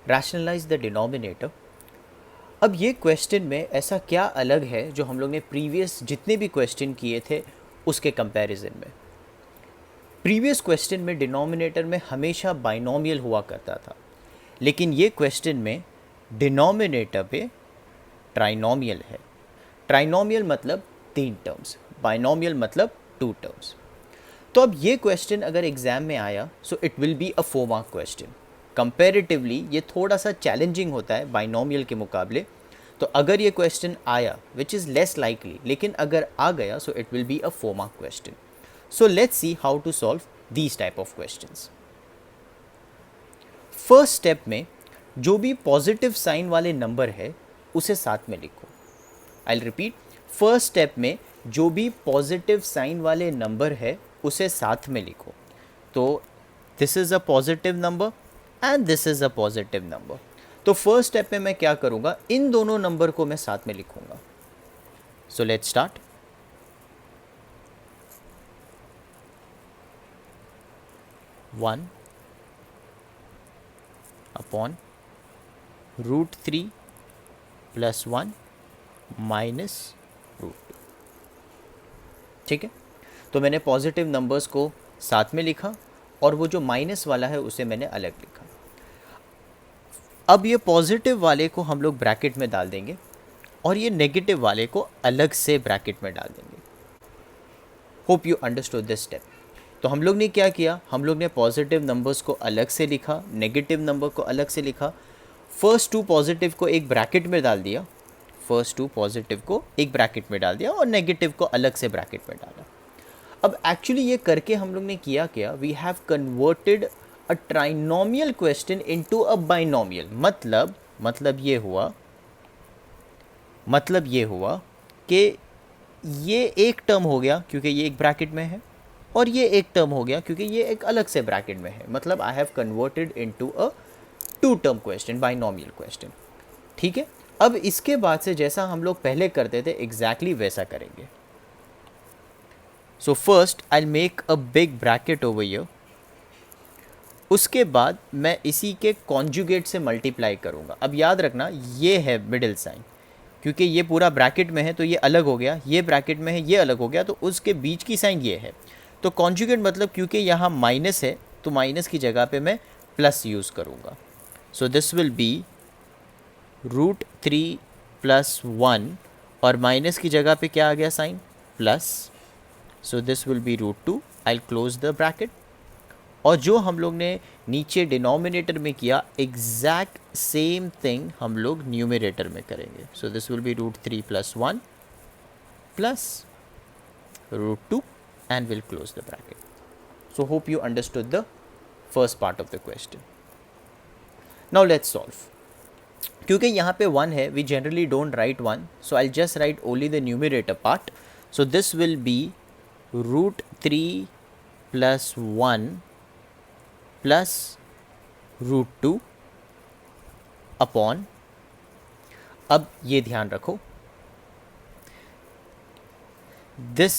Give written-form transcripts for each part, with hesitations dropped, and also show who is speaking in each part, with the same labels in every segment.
Speaker 1: Rationalise the denominator. अब ये question में ऐसा क्या अलग है जो हम लोग ने प्रीवियस जितने भी क्वेश्चन किए थे उसके कंपैरिजन में। प्रीवियस क्वेश्चन में डिनोमिनेटर में हमेशा बाइनोमियल हुआ करता था, लेकिन ये क्वेश्चन में डिनोमिनेटर पे ट्राइनोमियल है। ट्राइनोमियल मतलब 3 टर्म्स, बाइनोमियल मतलब 2 टर्म्स। तो अब ये क्वेश्चन अगर एग्जाम में आया सो it will be a 4 mark question. Comparatively ये थोड़ा सा चैलेंजिंग होता है बाइनोमियल के मुकाबले। तो अगर ये क्वेश्चन आया विच इज़ लेस लाइकली, लेकिन अगर आ गया so it will be a 4 mark question. So let's see how to solve these type of questions. First step में जो भी पॉजिटिव साइन वाले नंबर है उसे साथ में लिखो। आई रिपीट, फर्स्ट स्टेप में जो भी पॉजिटिव साइन वाले नंबर है उसे साथ में लिखो। तो this is a positive number and this is a positive number. तो फर्स्ट स्टेप में मैं क्या करूँगा, इन दोनों नंबर को मैं साथ में लिखूँगा। सो let's start. One upon √3 + 1 minus √2। ठीक है, तो मैंने पॉजिटिव नंबर्स को साथ में लिखा और वो जो माइनस वाला है उसे मैंने अलग लिखा। अब ये पॉजिटिव वाले को हम लोग ब्रैकेट में डाल देंगे और ये नेगेटिव वाले को अलग से ब्रैकेट में डाल देंगे। Hope you understood this step. तो हम लोग ने क्या किया, हम लोग ने पॉजिटिव नंबर्स को अलग से लिखा, नेगेटिव नंबर को अलग से लिखा, फर्स्ट 2 पॉजिटिव को एक ब्रैकेट में डाल दिया, फर्स्ट 2 पॉजिटिव को एक ब्रैकेट में डाल दिया और नेगेटिव को अलग से ब्रैकेट में डाला। अब एक्चुअली ये करके हम लोग ने किया क्या, we have converted a trinomial question into a binomial. मतलब ये हुआ कि ये एक टर्म हो गया क्योंकि ये एक ब्रैकेट में है और ये एक टर्म हो गया क्योंकि ये एक अलग से ब्रैकेट में है। मतलब I have converted into a 2 term question, binomial question. ठीक है, अब इसके बाद से जैसा हम लोग पहले करते थे एग्जैक्टली वैसा करेंगे। सो first I make a big bracket over here, उसके बाद मैं इसी के कॉन्जुगेट से मल्टीप्लाई करूँगा। अब याद रखना ये है मिडिल साइन, क्योंकि ये पूरा ब्रैकेट में है तो ये अलग हो गया, ये ब्रैकेट में है ये अलग हो गया, तो उसके बीच की साइन ये है। तो कॉन्जुगेट मतलब क्योंकि यहाँ माइनस है तो माइनस की जगह पे मैं प्लस यूज़ करूँगा। सो दिस विल बी √3 + 1 और माइनस की जगह पे क्या आ गया sign, plus. So this will be √2। I close the bracket. और जो हम लोग ने नीचे डिनोमिनेटर में किया एग्जैक्ट सेम थिंग हम लोग न्यूमरेटर में करेंगे। So this will B √3 + 1 + √2 and we'll close the bracket. So hope you understood the first part of the question. Now let's solve. क्योंकि यहाँ पे 1 है, we generally don't write 1, so I'll just write only the numerator part. So this will be √3 + 1 + √2 upon, अब ये ध्यान रखो, this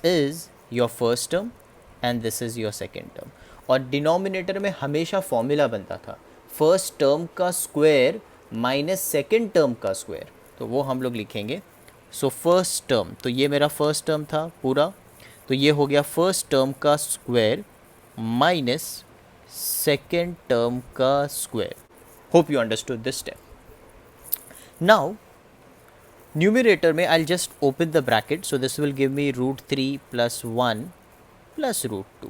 Speaker 1: is your first term and this is your second term। और denominator में हमेशा फॉर्मूला बनता था फर्स्ट टर्म का स्क्वायर माइनस सेकेंड टर्म का स्क्वायर, तो वो हम लोग लिखेंगे। सो फर्स्ट टर्म, तो ये मेरा फर्स्ट टर्म था पूरा, तो ये हो गया फर्स्ट टर्म का स्क्वायर माइनस सेकेंड टर्म का square. Hope you understood this step. Now numerator में I'll just open the bracket, so this will give me √3 + 1 + √2।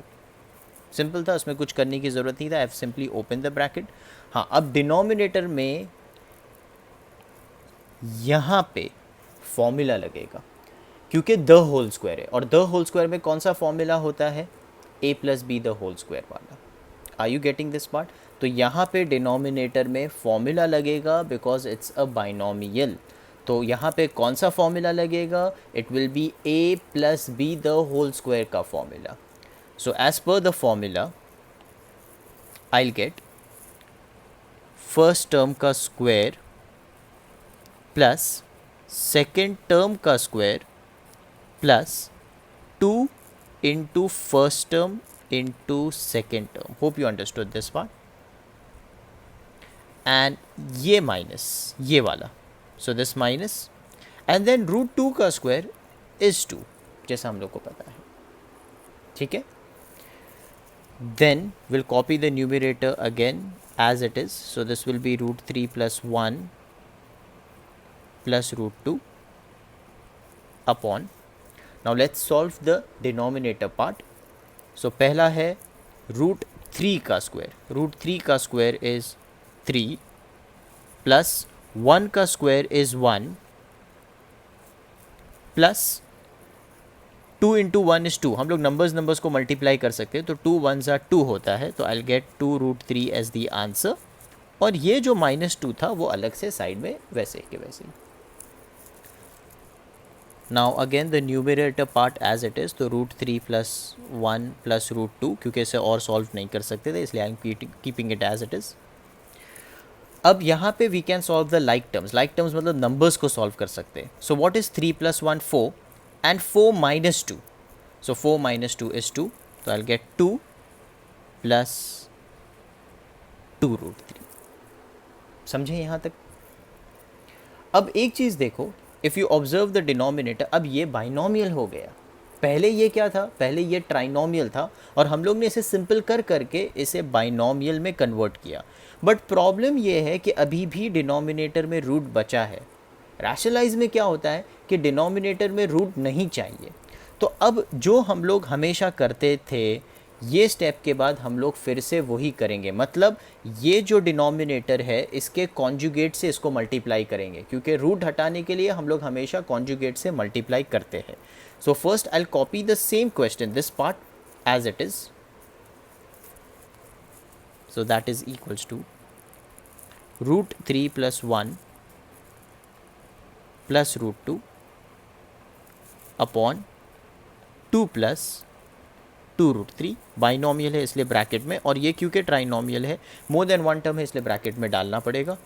Speaker 1: Simple था, उसमें कुछ करने की ज़रूरत नहीं था, I have simply open the bracket. हाँ, अब डिनोमिनेटर में यहाँ पे फॉर्मूला लगेगा क्योंकि द होल स्क्वायर है, और द होल स्क्वायर में कौन सा फॉर्मूला होता है, a + b the whole square वाला। Are you getting this part? तो यहाँ पे डिनोमिनेटर में फॉर्मूला लगेगा बिकॉज इट्स अ बाइनोमियल। तो यहाँ पे कौन सा फॉर्मूला लगेगा, it will be a + b the whole square का formula. So as per the formula I will get first term का स्क्वायर प्लस सेकेंड टर्म का square plus 2 into first term into second term. Hope you understood this part. And ये minus ये वाला, so this minus, and then root 2 का square is 2, जैसा हम लोग को पता है, ठीक है. Then will copy the numerator again as it is, so this will be root 3 plus 1 plus root 2 upon, now let's solve the denominator part. so पहला है root 3 का स्क्वायर, root 3 का स्क्वायर is 3 plus 1 का square is 1 plus 2 into 1 is 2. हम लोग numbers को multiply कर सकते हैं, तो 2 1s are 2 होता है, तो I'll get 2 root 3 as the answer. और ये जो -2 था वो अलग से साइड में वैसे के वैसे ही. Now again the numerator part as it is, तो रूट 3 प्लस 1 प्लस रूट 2, क्योंकि इसे और सॉल्व नहीं कर सकते थे, इसलिए I am keeping it as it is. अब यहाँ पे we can solve the like terms मतलब नंबर्स को सॉल्व कर सकते हैं. So what is 3 + 1 4 and 4 - 2, so 4 - 2 is 2, तो I will get 2 plus 2 root 3. समझे यहाँ तक? अब एक चीज़ देखो, if you observe the denominator, अब ये बाइनोमियल हो गया. पहले ये क्या था? पहले ये ट्राइनोमियल था और हम लोग ने इसे सिंपल कर करके इसे बाइनोमियल में कन्वर्ट किया. बट प्रॉब्लम ये है कि अभी भी डिनोमिनेटर में रूट बचा है. रैशनलाइज में क्या होता है कि डिनोमिनेटर में रूट नहीं चाहिए. तो अब जो हम लोग हमेशा करते थे, ये स्टेप के बाद हम लोग फिर से वही करेंगे. मतलब ये जो डिनोमिनेटर है इसके कॉन्जुगेट से इसको मल्टीप्लाई करेंगे, क्योंकि रूट हटाने के लिए हम लोग हमेशा कॉन्जुगेट से मल्टीप्लाई करते हैं. So first I will copy the same question, this part as it is. So that is equals to root 3 + 1 plus root 2 upon 2 plus 2 root 3. Binomial है इसलिए ब्रैकेट में, और ये क्योंकि ट्राइनोमियल है, मोर देन वन टर्म है इसलिए bracket में डालना पड़ेगा.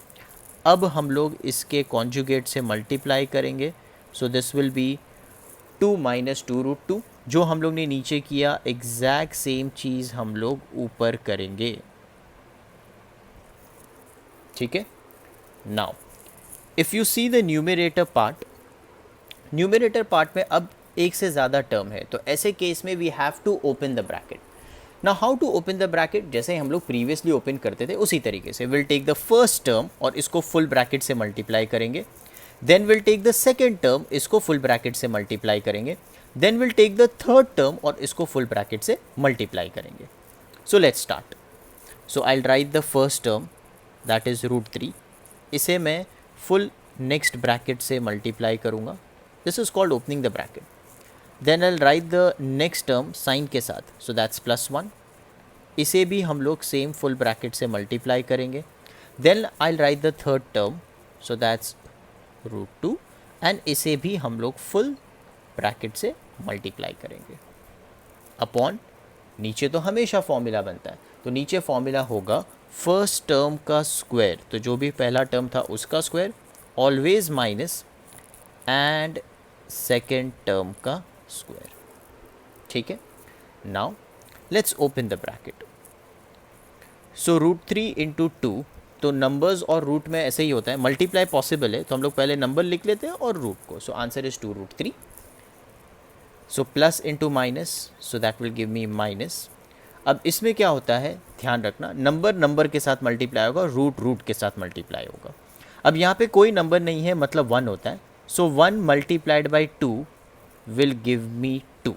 Speaker 1: अब हम लोग इसके कॉन्जुगेट से मल्टीप्लाई करेंगे. So this will be 2 - 2 root 2. जो हम लोग ने नीचे किया एग्जैक्ट सेम चीज़ हम लोग ऊपर करेंगे. ठीक है. Now if you see the numerator part में अब एक से ज़्यादा टर्म है, तो ऐसे केस में we have to open the bracket. Now how to open the bracket? जैसे हम लोग प्रीवियसली ओपन करते थे उसी तरीके से will take the first term और इसको फुल ब्रैकेट से मल्टीप्लाई करेंगे. Then will take the second term, इसको फुल ब्रैकेट से मल्टीप्लाई करेंगे. Then will take the third term और इसको फुल ब्रैकेट से मल्टीप्लाई करेंगे. So let's start. So I will write the first term, that is root 3. इसे मैं full next bracket से मल्टीप्लाई करूँगा. This is called opening the bracket. Then I will write the next term sign के साथ, so that's +1. इसे भी हम लोग सेम फुल ब्रैकेट से मल्टीप्लाई करेंगे. Then I will write the third term, so that's root 2, and इसे भी हम लोग फुल ब्रैकेट से मल्टीप्लाई करेंगे. अपॉन नीचे तो हमेशा फॉर्मूला बनता है, तो नीचे फॉर्मूला होगा फर्स्ट टर्म का स्क्वायर, तो जो भी पहला टर्म था उसका square, always minus and second term का स्क्वायर. ठीक है. Now let's open the bracket. So root 3 × 2, तो नंबर्स और रूट में ऐसे ही होता है, मल्टीप्लाई पॉसिबल है तो हम लोग पहले नंबर लिख लेते हैं और रूट को. So answer is 2 root 3. So plus into minus, so that will give me minus. अब इसमें क्या होता है, ध्यान रखना, नंबर के साथ मल्टीप्लाई होगा, रूट के साथ मल्टीप्लाई होगा. अब यहाँ पे कोई नंबर नहीं है, मतलब 1 होता है. So 1 × 2 will give me 2,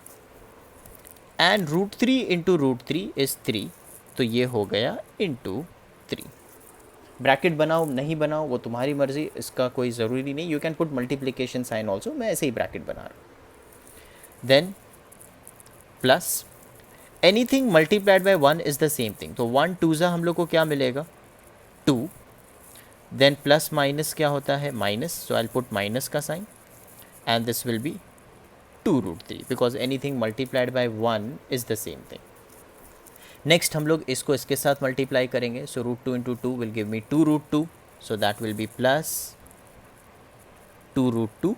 Speaker 1: and root 3 × root 3 is 3, तो ये हो गया इंटू 3. ब्रैकेट बनाओ नहीं बनाओ वो तुम्हारी मर्जी, इसका कोई ज़रूरी नहीं. You can put multiplication sign also, मैं ऐसे ही ब्रैकेट बना रहा हूँ. Then plus anything multiplied by 1 is the same thing, तो 1 2 हम लोग को क्या मिलेगा, 2. देन प्लस माइनस क्या होता है, minus, so I will put minus का sign, and this will be 2 root 3, because anything multiplied by 1 is the same thing. Next हम लोग इसको इसके साथ मल्टीप्लाई करेंगे. So root 2 × 2 will give me 2 root 2, so that will be plus 2 root 2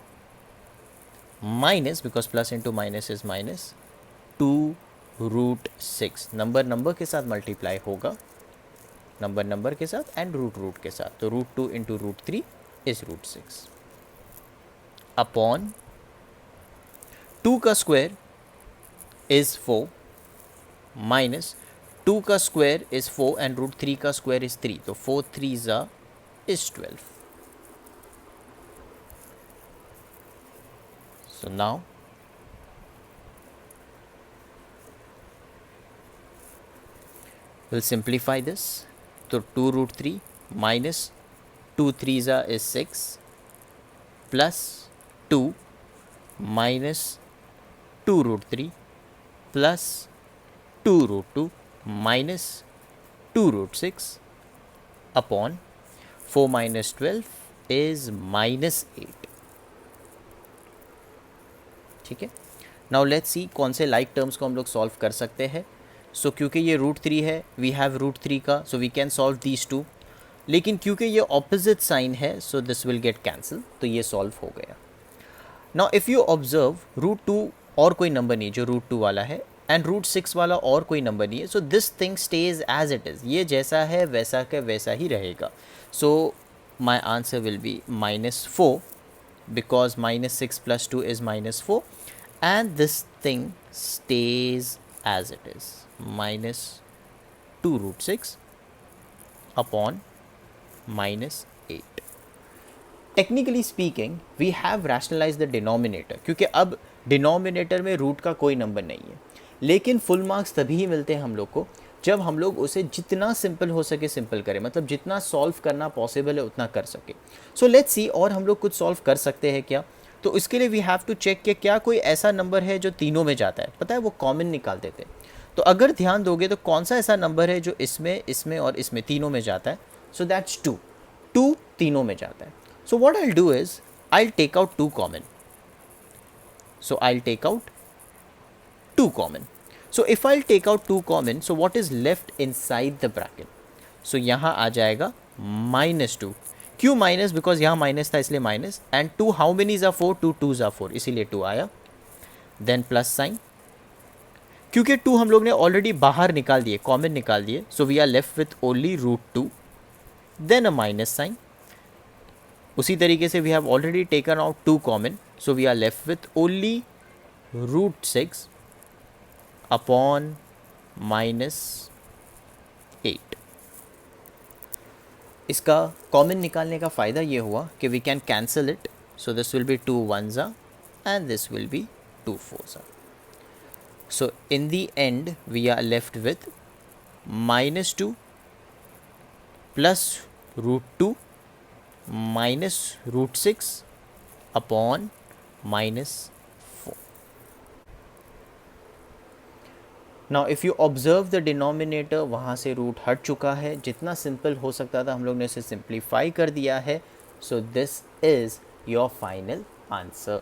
Speaker 1: minus, because plus into minus is minus, 2 root 6. Number के साथ multiply होगा, number के साथ एंड रूट के साथ, तो √2 इंटू √3 इज √6 अपॉन 2 का स्क्वायर इज 4 माइनस 2 का स्क्वायर इज 4 एंड √3 का स्क्वायर इज 3, तो 4 3 is 12. So now we'll simplify this. So 2√3 minus 2 3s is 6 plus 2 minus 2√3 plus 2√2 minus 2√6 upon 4 minus 12 is minus 8. ठीक है. Now let's see कौन से like terms को हम लोग सॉल्व कर सकते हैं. सो क्योंकि ये √3 है, वी हैव √3 का, so we can solve these two. लेकिन क्योंकि ये ऑपोजिट साइन है, so this will get cancel, तो ये सॉल्व हो गया. नाउ इफ़ यू ऑब्जर्व √2 और कोई नंबर नहीं जो √2 वाला है एंड √6 वाला और कोई नंबर नहीं है, so this thing stage as it is. ये जैसा है वैसा का वैसा ही रहेगा. So my answer will be -4 because -6 plus 2 is -4 and this thing stays as it is, -2√6 upon -8. Technically speaking we have rationalized the denominator, क्योंकि अब डिनोमिनेटर में रूट का कोई नंबर नहीं है. लेकिन फुल मार्क्स तभी ही मिलते हैं हम लोग को जब हम लोग उसे जितना सिंपल हो सके सिंपल करें, मतलब जितना सॉल्व करना पॉसिबल है उतना कर सके. सो लेट्स सी और हम लोग कुछ सॉल्व कर सकते हैं क्या. तो इसके लिए वी हैव टू चेक कि क्या कोई ऐसा नंबर है जो तीनों में जाता है. पता है वो कॉमन निकाल देते हैं. तो अगर ध्यान दोगे तो कौन सा ऐसा नंबर है जो इसमें इसमें और इसमें तीनों में जाता है. सो दैट्स 2 तीनों में जाता है. So what I will do is I will take out 2 common. So I will take out 2 common. So if I'll take out 2 common, so what is left inside the bracket? So यहाँ आ जाएगा -2. क्यों minus? Because यहाँ minus था इसलिए minus. And 2 how many ज़ा 4? 2 2 4, इसीलिए 2 आया. Then plus sign, क्योंकि 2 हम लोग ने ऑलरेडी बाहर निकाल दिए, कॉमन निकाल दिए. So we are left with only √2. Then a minus sign. उसी तरीके से we have already taken out 2 common, so we are left with only √6 upon -8. इसका कॉमन निकालने का फ़ायदा ये हुआ कि we can cancel it. So this will be 2 1s and this will be 2 4s. So in the end we are left with -2 plus √2 minus √6 upon -4. Now if you observe the denominator, वहाँ से root हट चुका है. जितना simple हो सकता था हम लोग ने इसे सिंप्लीफाई कर दिया है. So this is your final answer.